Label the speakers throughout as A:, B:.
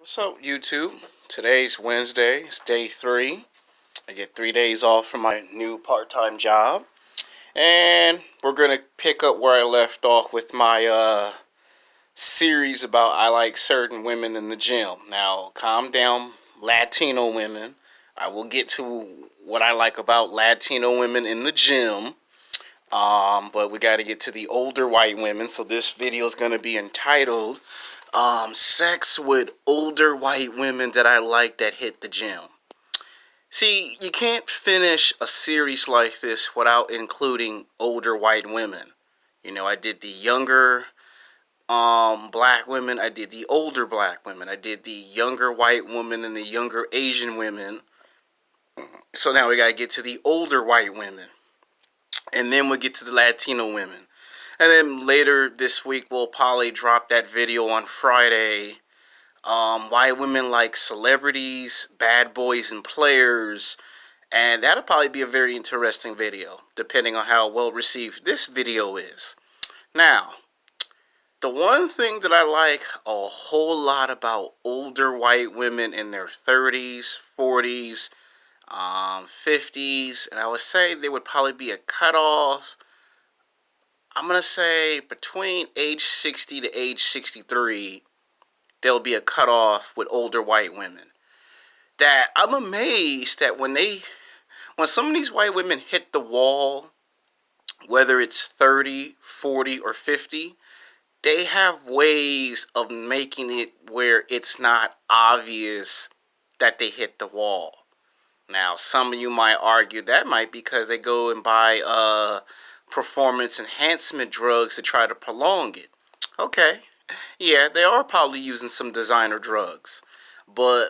A: What's up, YouTube? Today's Wednesday. It's day 3. I get 3 days off from my new part-time job, and we're gonna pick up where I left off with my series about I like certain women in the gym. Now, calm down, Latino women. I will get to what I like about Latino women in the gym. But we got to get to the older white women. So this video is gonna be entitled sex with older white women that I like that hit the gym. See, you can't finish a series like this without including older white women. I did the younger black women, I did the older black women, I did the younger white women and the younger Asian women. So now we gotta get to the older white women. And then we'll get to the Latino women. And then later this week we'll probably drop that video on Friday. Why women like celebrities, bad boys, and players. And that'll probably be a very interesting video, depending on how well received this video is. Now, the one thing that I like a whole lot about older white women in their 30s, 40s, 50s, and I would say they would probably be a cutoff. I'm going to say between age 60 to age 63, there'll be a cutoff with older white women. That I'm amazed that when some of these white women hit the wall, whether it's 30, 40, or 50, they have ways of making it where it's not obvious that they hit the wall. Now, some of you might argue that might be because they go and buy performance enhancement drugs to try to prolong it. Okay, yeah, they are probably using some designer drugs. But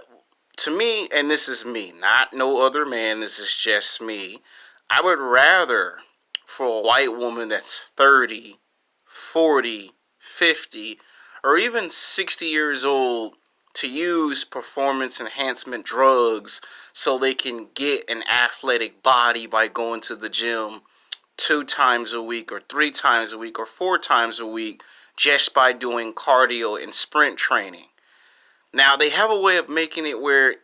A: to me, and this is me, not no other man, this is just me, I would rather for a white woman that's 30, 40, 50, or even 60 years old to use performance enhancement drugs so they can get an athletic body by going to the gym 2 times a week or 3 times a week or 4 times a week just by doing cardio and sprint training. Now, they have a way of making it where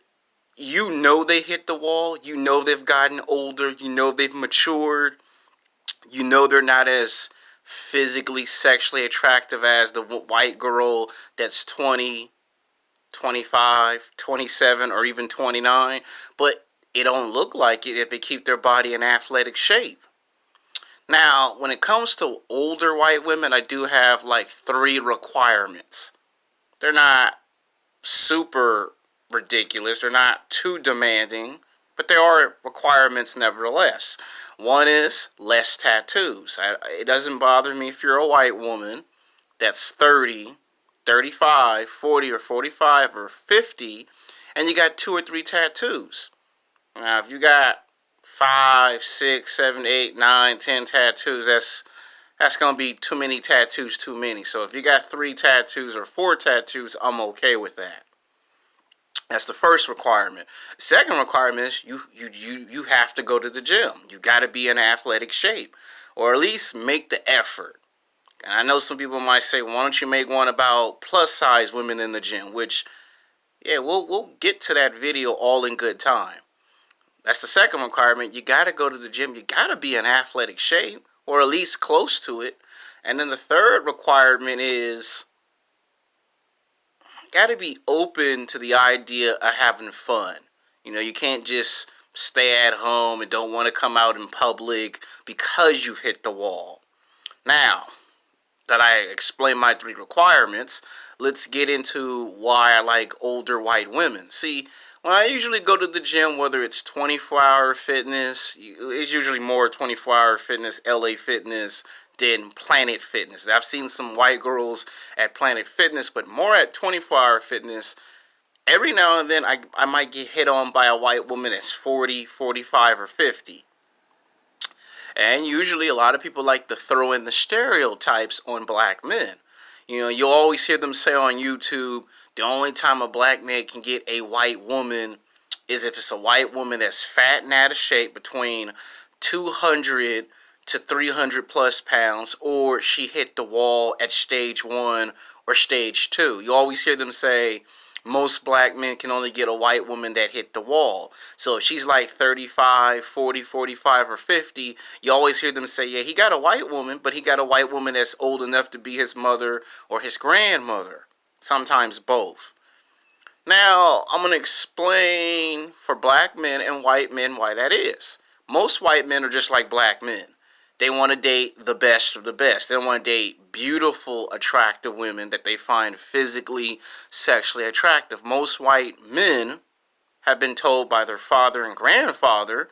A: they hit the wall, they've gotten older, they've matured, they're not as physically sexually attractive as the white girl that's 20, 25, 27, or even 29, but it don't look like it if they keep their body in athletic shape. Now, when it comes to older white women, I do have like 3 requirements. They're not super ridiculous. They're not too demanding, but there are requirements nevertheless. One is less tattoos. It doesn't bother me if you're a white woman that's 30, 35, 40, or 45, or 50, and you got 2 or 3 tattoos. Now, if you got 5, 6, 7, 8, 9, 10 tattoos, that's going to be too many tattoos, too many. So if you got 3 tattoos or 4 tattoos, I'm okay with that. That's the first requirement. The second requirement is you have to go to the gym. You got to be in athletic shape, or at least make the effort. And I know some people might say, why don't you make one about plus size women in the gym? Which, yeah, we'll get to that video all in good time. That's the second requirement. You got to go to the gym. You got to be in athletic shape, or at least close to it. And then the third requirement is got to be open to the idea of having fun. You can't just stay at home and don't want to come out in public because you've hit the wall. Now that I explained my 3 requirements, let's get into why I like older white women. See, when I usually go to the gym, whether it's 24-hour fitness, it's usually more 24-hour fitness, LA Fitness, than Planet Fitness. I've seen some white girls at Planet Fitness, but more at 24-hour fitness. Every now and then, I might get hit on by a white woman that's 40, 45, or 50. And usually a lot of people like to throw in the stereotypes on black men. You'll always hear them say on YouTube, the only time a black man can get a white woman is if it's a white woman that's fat and out of shape between 200 to 300 plus pounds, or she hit the wall at stage 1 or stage 2. You always hear them say, Most black men can only get a white woman that hit the wall. So if she's like 35, 40, 45, or 50, you always hear them say, yeah, he got a white woman, but he got a white woman that's old enough to be his mother or his grandmother. Sometimes both. Now, I'm going to explain for black men and white men why that is. Most white men are just like black men. They want to date the best of the best. They want to date beautiful, attractive women that they find physically, sexually attractive. Most white men have been told by their father and grandfather,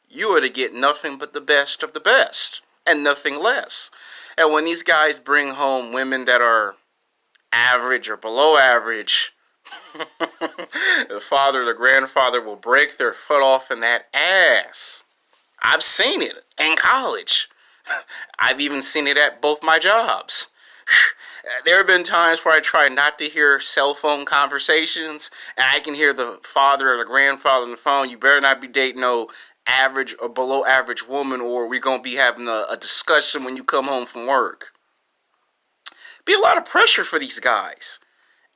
A: you are to get nothing but the best of the best and nothing less. And when these guys bring home women that are average or below average, the father or the grandfather will break their foot off in that ass. I've seen it in college. I've even seen it at both my jobs. There have been times where I try not to hear cell phone conversations, and I can hear the father or the grandfather on the phone, you better not be dating no average or below average woman, or we're going to be having a discussion when you come home from work. Be a lot of pressure for these guys.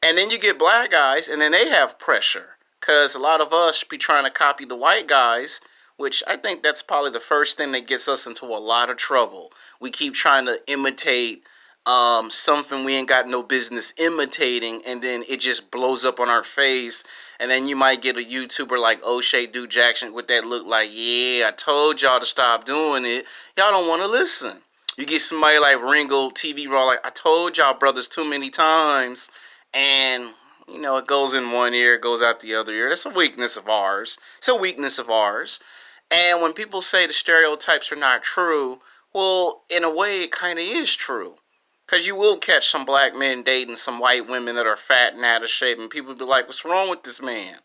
A: And then you get black guys, and then they have pressure. Because a lot of us be trying to copy the white guys, which I think that's probably the first thing that gets us into a lot of trouble. We keep trying to imitate something we ain't got no business imitating, and then it just blows up on our face. And then you might get a YouTuber like O'Shea Duke Jackson with that look like, yeah, I told y'all to stop doing it. Y'all don't want to listen. You get somebody like Ringo TV Raw, like, I told y'all brothers too many times. And, you know, it goes in one ear, it goes out the other ear. That's a weakness of ours. It's a weakness of ours. And when people say the stereotypes are not true, well, in a way, it kind of is true. Because you will catch some black men dating some white women that are fat and out of shape, and people be like, what's wrong with this man?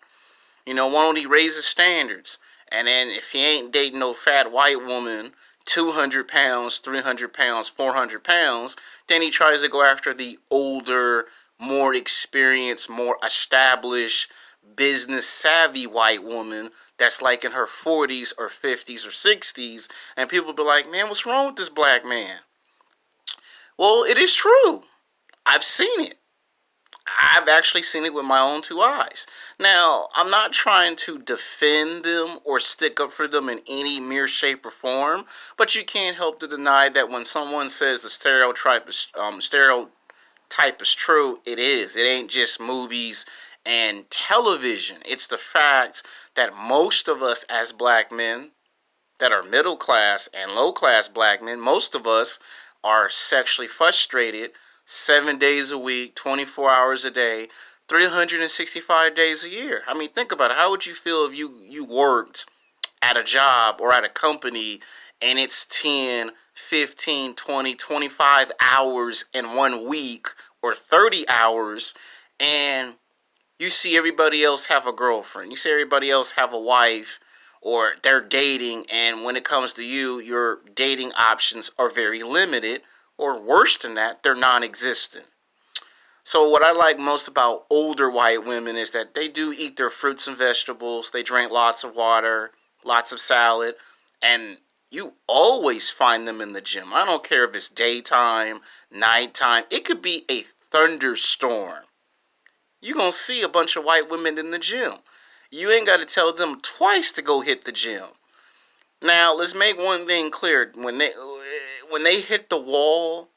A: You know, why don't he raise his standards? And then if he ain't dating no fat white woman, 200 pounds, 300 pounds, 400 pounds, then he tries to go after the older, more experienced, more established, business savvy white woman that's like in her 40s or 50s or 60s, and people be like, man, what's wrong with this black man? Well, it is true. I've seen it. I've actually seen it with my own two eyes. Now, I'm not trying to defend them or stick up for them in any mere shape or form, but you can't help to deny that when someone says the stereotype is true, it is. It ain't just movies and television. It's the fact that most of us as black men that are middle class and low class black men, most of us are sexually frustrated 7 days a week, 24 hours a day, 365 days a year. I mean, think about it. How would you feel if you worked at a job or at a company and it's 10, 15, 20, 25 hours in 1 week or 30 hours, and you see everybody else have a girlfriend, you see everybody else have a wife, or they're dating, and when it comes to you, your dating options are very limited, or worse than that, they're non-existent. So what I like most about older white women is that they do eat their fruits and vegetables, they drink lots of water, lots of salad, and you always find them in the gym. I don't care if it's daytime, nighttime, it could be a thunderstorm. You're going to see a bunch of white women in the gym. You ain't got to tell them twice to go hit the gym. Now, let's make one thing clear. When they hit the wall,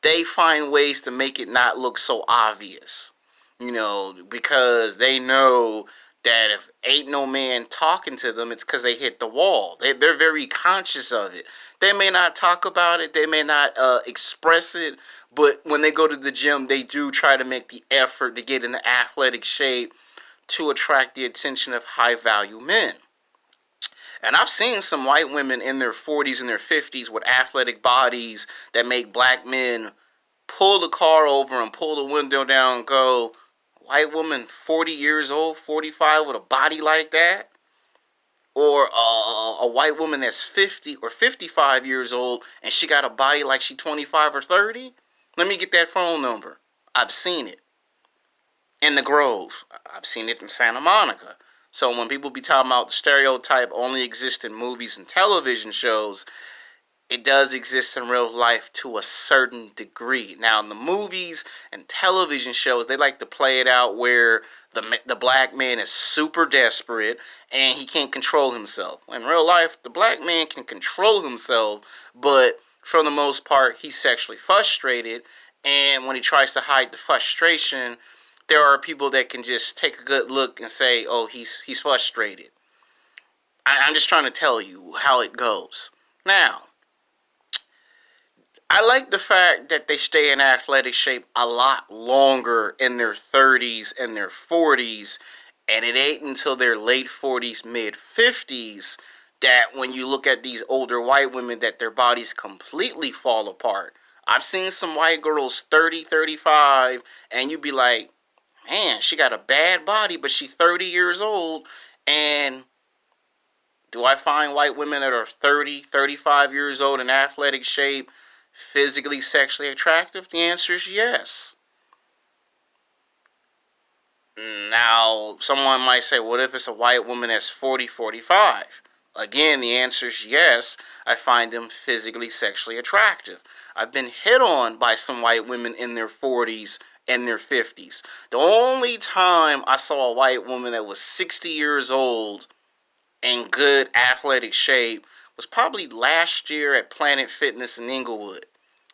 A: they find ways to make it not look so obvious. You know, because they know that if ain't no man talking to them, it's because they hit the wall. They're very conscious of it. They may not talk about it. They may not express it. But when they go to the gym, they do try to make the effort to get in the athletic shape to attract the attention of high-value men. And I've seen some white women in their 40s and their 50s with athletic bodies that make black men pull the car over and pull the window down and go, white woman 40 years old, 45 with a body like that? Or a white woman that's 50 or 55 years old and she got a body like she 25 or 30? Let me get that phone number. I've seen it. In the Grove. I've seen it in Santa Monica. So when people be talking about the stereotype only exists in movies and television shows, it does exist in real life to a certain degree. Now, in the movies and television shows, they like to play it out where the black man is super desperate and he can't control himself. In real life, the black man can control himself, but for the most part, he's sexually frustrated. And when he tries to hide the frustration, there are people that can just take a good look and say, "Oh, he's frustrated." I'm just trying to tell you how it goes. Now, I like the fact that they stay in athletic shape a lot longer in their 30s and their 40s, and it ain't until their late 40s, mid 50s that when you look at these older white women that their bodies completely fall apart. I've seen some white girls 30, 35, and you'd be like, man, she got a bad body, but she's 30 years old. And do I find white women that are 30, 35 years old in athletic shape physically, sexually attractive? The answer is yes. Now, someone might say, what if it's a white woman that's 40, 45? Again, the answer is yes. I find them physically, sexually attractive. I've been hit on by some white women in their 40s and their 50s. The only time I saw a white woman that was 60 years old in good athletic shape was probably last year at Planet Fitness in Inglewood.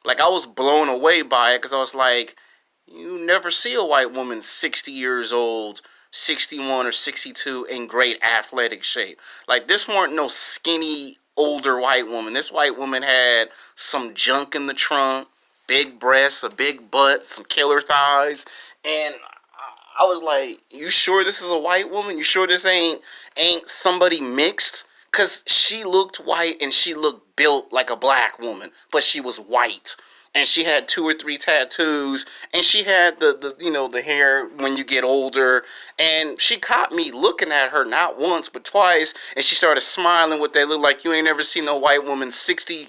A: Like, I was blown away by it because I was like, you never see a white woman 60 years old, 61 or 62 in great athletic shape. Like, this weren't no skinny older white woman. This white woman had some junk in the trunk, big breasts, a big butt, some killer thighs, and I was like, you sure this is a white woman? You sure this ain't somebody mixed? Cause she looked white and she looked built like a black woman, but she was white. And she had 2 or 3 tattoos, and she had the hair when you get older. And she caught me looking at her not once but twice, and she started smiling with that look like you ain't never seen no white woman 60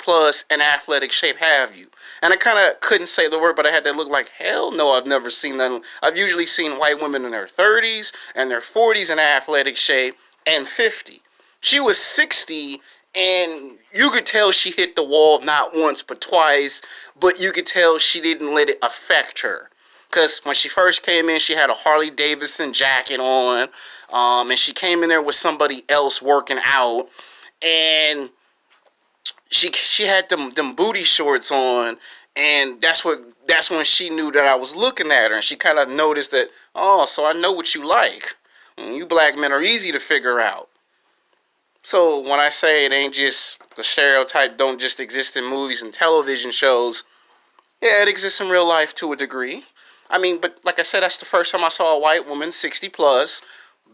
A: plus in athletic shape, have you? And I kind of couldn't say the word, but I had that look like, hell no, I've never seen that. I've usually seen white women in their 30s and their 40s in athletic shape and 50. She was 60, and you could tell she hit the wall not once but twice, but you could tell she didn't let it affect her. Because when she first came in, she had a Harley Davidson jacket on, and she came in there with somebody else working out, and she had them booty shorts on, and that's when she knew that I was looking at her, and she kind of noticed that, oh, so I know what you like. You black men are easy to figure out. So when I say it ain't just the stereotype don't just exist in movies and television shows, yeah, it exists in real life to a degree. I mean, but like I said, that's the first time I saw a white woman, 60 plus,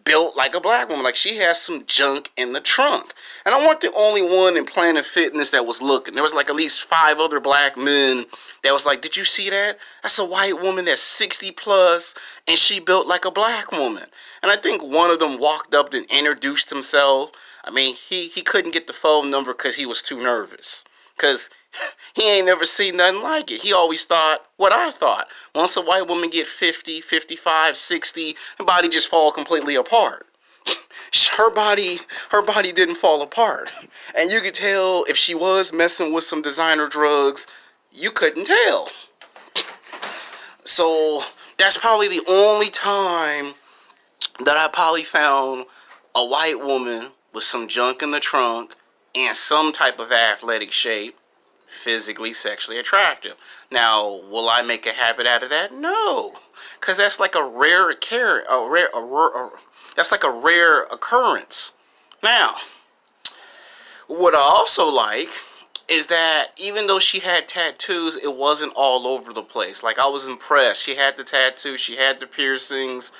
A: built like a black woman. Like, she has some junk in the trunk. And I weren't the only one in Planet Fitness that was looking. There was like at least 5 other black men that was like, did you see that? That's a white woman that's 60 plus, and she built like a black woman. And I think one of them walked up and introduced himself. I mean, he couldn't get the phone number because he was too nervous. Because he ain't never seen nothing like it. He always thought what I thought. Once a white woman get 50, 55, 60, her body just fall completely apart. her body didn't fall apart. And you could tell if she was messing with some designer drugs, you couldn't tell. So that's probably the only time that I probably found a white woman with some junk in the trunk and some type of athletic shape physically, sexually attractive. Now, will I make a habit out of that? No, because that's like a rare that's like a rare occurrence. Now, what I also like is that even though she had tattoos, it wasn't all over the place. Like, I was impressed. She had the tattoos, she had the piercings,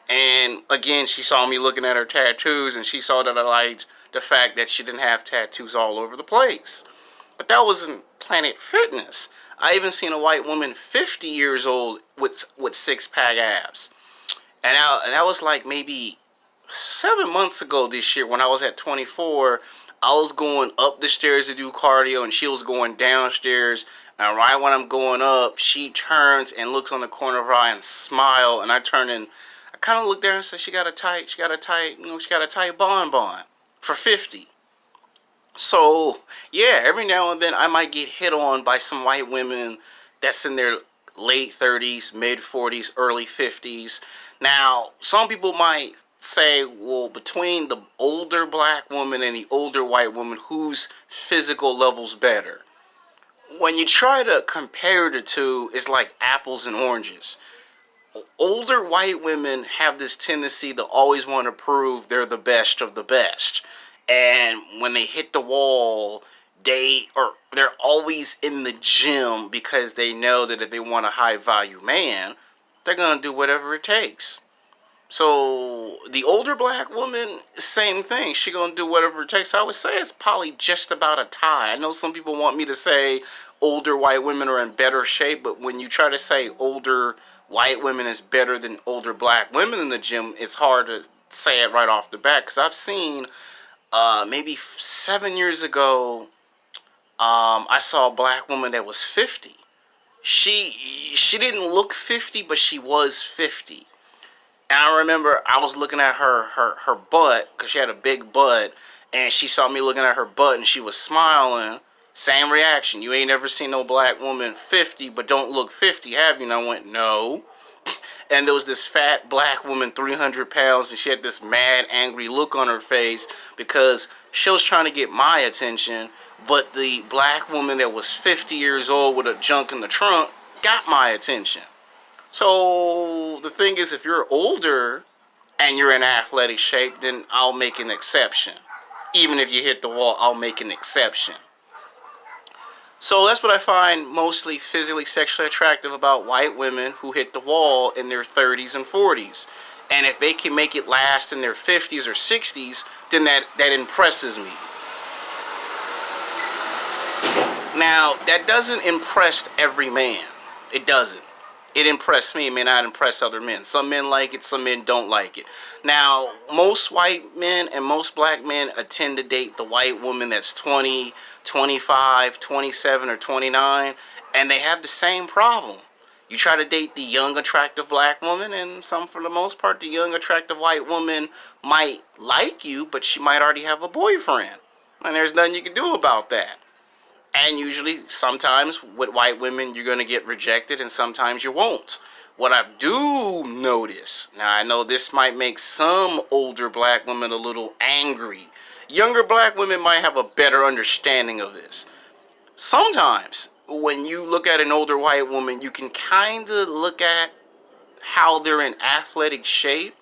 A: and again, she saw me looking at her tattoos, and she saw that I liked the fact that she didn't have tattoos all over the place. But that wasn't Planet Fitness. I even seen a white woman 50 years old with 6-pack abs. And that was like maybe 7 months ago this year when I was at 24. I was going up the stairs to do cardio, and she was going downstairs. And right when I'm going up, she turns and looks on the corner of her eye and smile. And I turn and I kind of looked there and said, she got a tight bonbon for 50. So, yeah, every now and then I might get hit on by some white women that's in their late 30s, mid 40s, early 50s. Now, some people might say, well, between the older black woman and the older white woman, whose physical level's better? When you try to compare the two, it's like apples and oranges. Older white women have this tendency to always want to prove they're the best of the best. And when they hit the wall, they're always in the gym because they know that if they want a high value man, they're gonna do whatever it takes. So the older black woman, same thing. She gonna do whatever it takes. I would say it's probably just about a tie. I know some people want me to say older white women are in better shape, but when you try to say older white women is better than older black women in the gym, it's hard to say it right off the bat. Because I've seen maybe 7 years ago, I saw a black woman that was 50. She didn't look 50, but she was 50. And I remember I was looking at her butt because she had a big butt, and she saw me looking at her butt, and she was smiling. Same reaction. You ain't never seen no black woman 50 but don't look 50, have you? And I went, no. And there was this fat black woman, 300 pounds, and she had this mad, angry look on her face because she was trying to get my attention, but the black woman that was 50 years old with a junk in the trunk got my attention. So the thing is, if you're older and you're in athletic shape, then I'll make an exception. Even if you hit the wall, I'll make an exception. So that's what I find mostly physically sexually attractive about white women who hit the wall in their 30s and 40s. And if they can make it last in their 50s or 60s, then that impresses me. Now, that doesn't impress every man. It doesn't. It impressed me. It may not impress other men. Some men like it, some men don't like it. Now, most white men and most black men tend to date the white woman that's 20, 25, 27, or 29, and they have the same problem. You try to date the young, attractive black woman, and for the most part, the young, attractive white woman might like you, but she might already have a boyfriend. And there's nothing you can do about that. And usually, sometimes with white women, you're going to get rejected, and sometimes you won't. What I do notice, now I know this might make some older black women a little angry. Younger black women might have a better understanding of this. Sometimes, when you look at an older white woman, you can kind of look at how they're in athletic shape,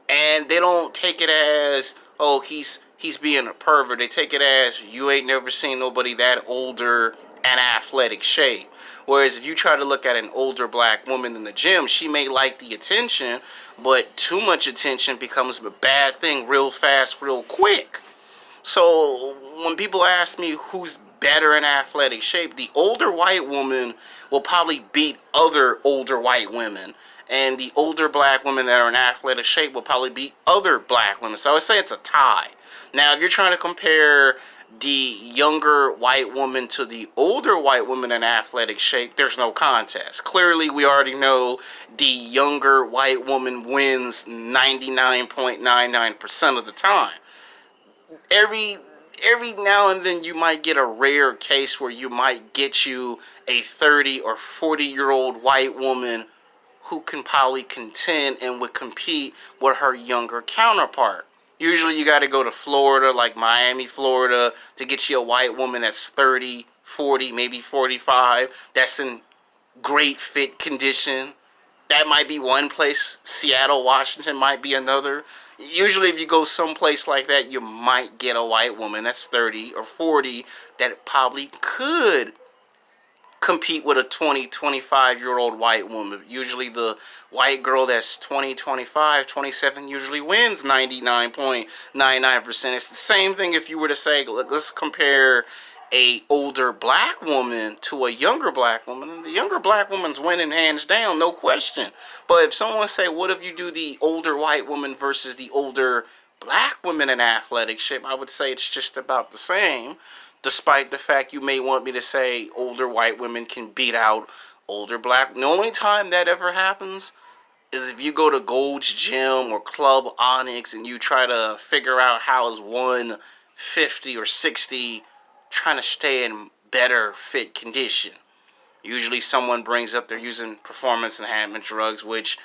A: and they don't take it as, oh, he's being a pervert. They take it as, you ain't never seen nobody that older and athletic shape. Whereas if you try to look at an older black woman in the gym, she may like the attention, but too much attention becomes a bad thing real fast, real quick. So when people ask me who's better in athletic shape, the older white woman will probably beat other older white women. And the older black women that are in athletic shape will probably beat other black women. So I would say it's a tie. Now, if you're trying to compare the younger white woman to the older white woman in athletic shape, there's no contest. Clearly, we already know the younger white woman wins 99.99% of the time. Every now and then you might get a rare case where you might get you a 30 or 40-year-old white woman who can probably contend and would compete with her younger counterpart. Usually you got to go to Florida, like Miami, Florida, to get you a white woman that's 30, 40, maybe 45, that's in great fit condition. That might be one place. Seattle, Washington might be another. Usually if you go someplace like that, you might get a white woman that's 30 or 40 that probably could compete with a 20, 25-year-old white woman. Usually the white girl that's 20, 25, 27 usually wins 99.99%. It's the same thing if you were to say, look, let's compare a older black woman to a younger black woman. The younger black woman's winning hands down, no question. But if someone say, what if you do the older white woman versus the older black woman in athletic shape, I would say it's just about the same. Despite the fact you may want me to say older white women can beat out older black. The only time that ever happens is if you go to Gold's Gym or Club Onyx and you try to figure out how is one 50 or 60 trying to stay in better fit condition. Usually someone brings up they're using performance enhancement drugs, which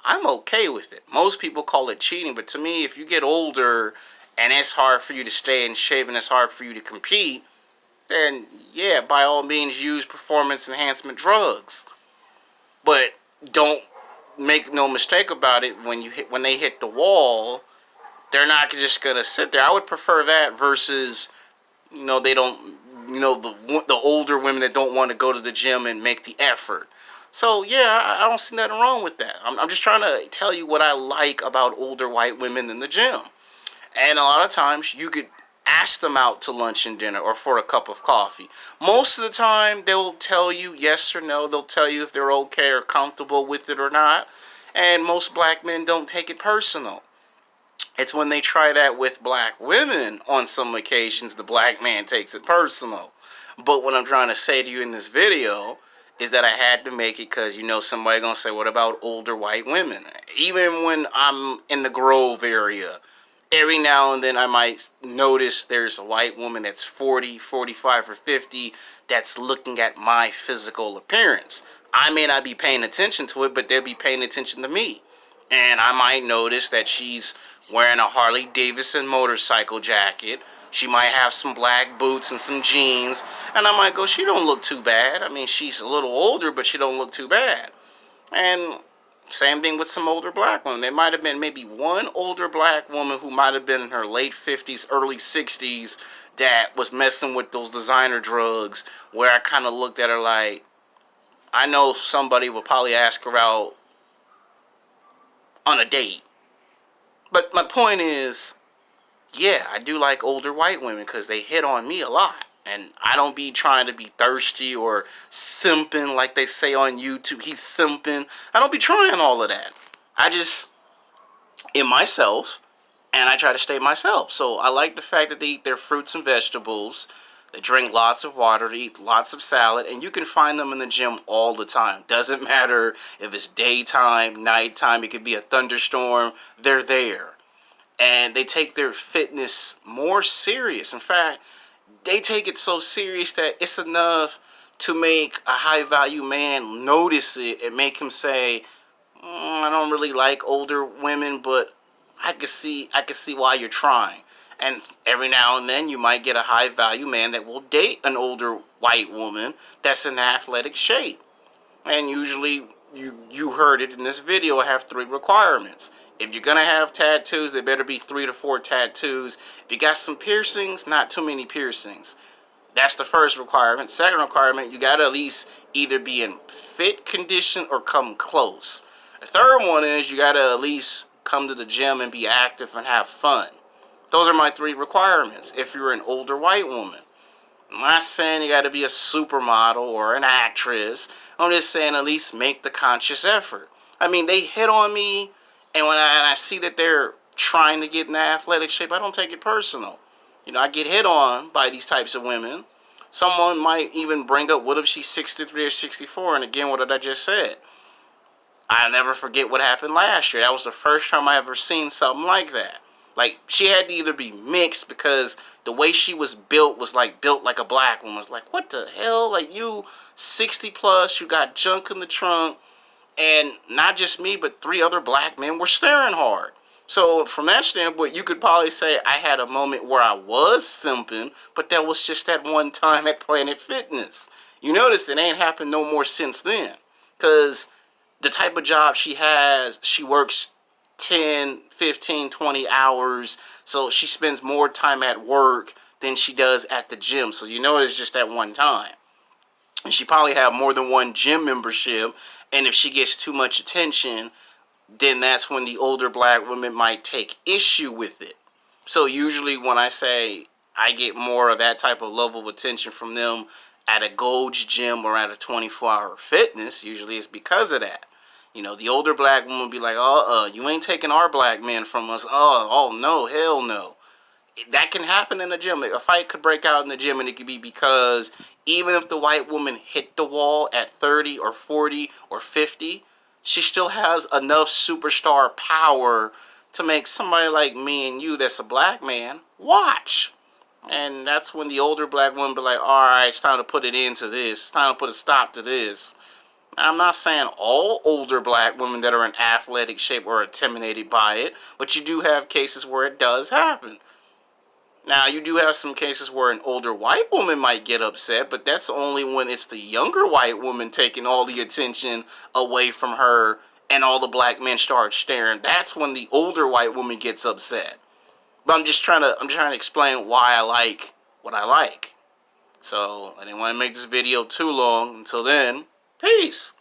A: I'm okay with it. Most people call it cheating, but to me, if you get older and it's hard for you to stay in shape and it's hard for you to compete, then yeah, by all means use performance enhancement drugs. But don't make no mistake about it, when they hit the wall, they're not just gonna sit there. I would prefer that versus, they don't, the older women that don't want to go to the gym and make the effort. So yeah, I don't see nothing wrong with that. I'm just trying to tell you what I like about older white women in the gym. And a lot of times you could ask them out to lunch and dinner or for a cup of coffee. Most of the time they'll tell you yes or no. They'll tell you if they're okay or comfortable with it or not. And most black men don't take it personal. It's when they try that with black women on some occasions, the black man takes it personal. But what I'm trying to say to you in this video is that I had to make it because somebody gonna say, what about older white women? Even when I'm in the Grove area, every now and then I might notice there's a white woman that's 40, 45, or 50 that's looking at my physical appearance. I may not be paying attention to it, but they'll be paying attention to me. And I might notice that she's wearing a Harley Davidson motorcycle jacket. She might have some black boots and some jeans. And I might go, she don't look too bad. I mean, she's a little older, but she don't look too bad. And same thing with some older black women. There might have been maybe one older black woman who might have been in her late 50s, early 60s that was messing with those designer drugs, where I kind of looked at her like, I know somebody would probably ask her out on a date. But my point is, yeah, I do like older white women because they hit on me a lot. And I don't be trying to be thirsty or simping like they say on YouTube. He's simping. I don't be trying all of that. I just am myself, and I try to stay myself. So I like the fact that they eat their fruits and vegetables. They drink lots of water, they eat lots of salad, and you can find them in the gym all the time. Doesn't matter if it's daytime, nighttime, it could be a thunderstorm, they're there. And they take their fitness more serious. In fact, they take it so serious that it's enough to make a high-value man notice it and make him say, I don't really like older women, but I can see why you're trying. And every now and then you might get a high-value man that will date an older white woman that's in athletic shape. And usually, you heard it in this video, I have 3 requirements. If you're going to have tattoos, there better be 3 to 4 tattoos. If you got some piercings, not too many piercings. That's the first requirement. Second requirement, you got to at least either be in fit condition or come close. The third one is you got to at least come to the gym and be active and have fun. Those are my 3 requirements if you're an older white woman. I'm not saying you got to be a supermodel or an actress. I'm just saying at least make the conscious effort. I mean, they hit on me, and when I see that they're trying to get in athletic shape, I don't take it personal. I get hit on by these types of women. Someone might even bring up, what if she's 63 or 64? And again, what did I just said? I'll never forget what happened last year. That was the first time I ever seen something like that. Like, she had to either be mixed because the way she was built was like built like a black woman. It's like, what the hell? Like, you 60 plus, you got junk in the trunk, and not just me, but 3 other black men were staring hard. So from that standpoint, you could probably say I had a moment where I was simping, but that was just that one time at Planet Fitness. You notice it ain't happened no more since then. Because the type of job she has, she works 10, 15, 20 hours. So she spends more time at work than she does at the gym. So it's just that one time. And she probably have more than one gym membership. And if she gets too much attention, then that's when the older black women might take issue with it. So usually when I say I get more of that type of level of attention from them at a Gold's Gym or at a 24-hour fitness, usually it's because of that. The older black woman will be like, you ain't taking our black men from us. Oh no, hell no. That can happen in the gym. A fight could break out in the gym, and it could be because even if the white woman hit the wall at 30 or 40 or 50, she still has enough superstar power to make somebody like me and you that's a black man watch. And that's when the older black woman be like, all right, it's time to put it into this. It's time to put a stop to this. I'm not saying all older black women that are in athletic shape are intimidated by it, but you do have cases where it does happen. Now, you do have some cases where an older white woman might get upset, but that's only when it's the younger white woman taking all the attention away from her and all the black men start staring. That's when the older white woman gets upset. But I'm trying to explain why I like what I like. So, I didn't want to make this video too long. Until then, peace.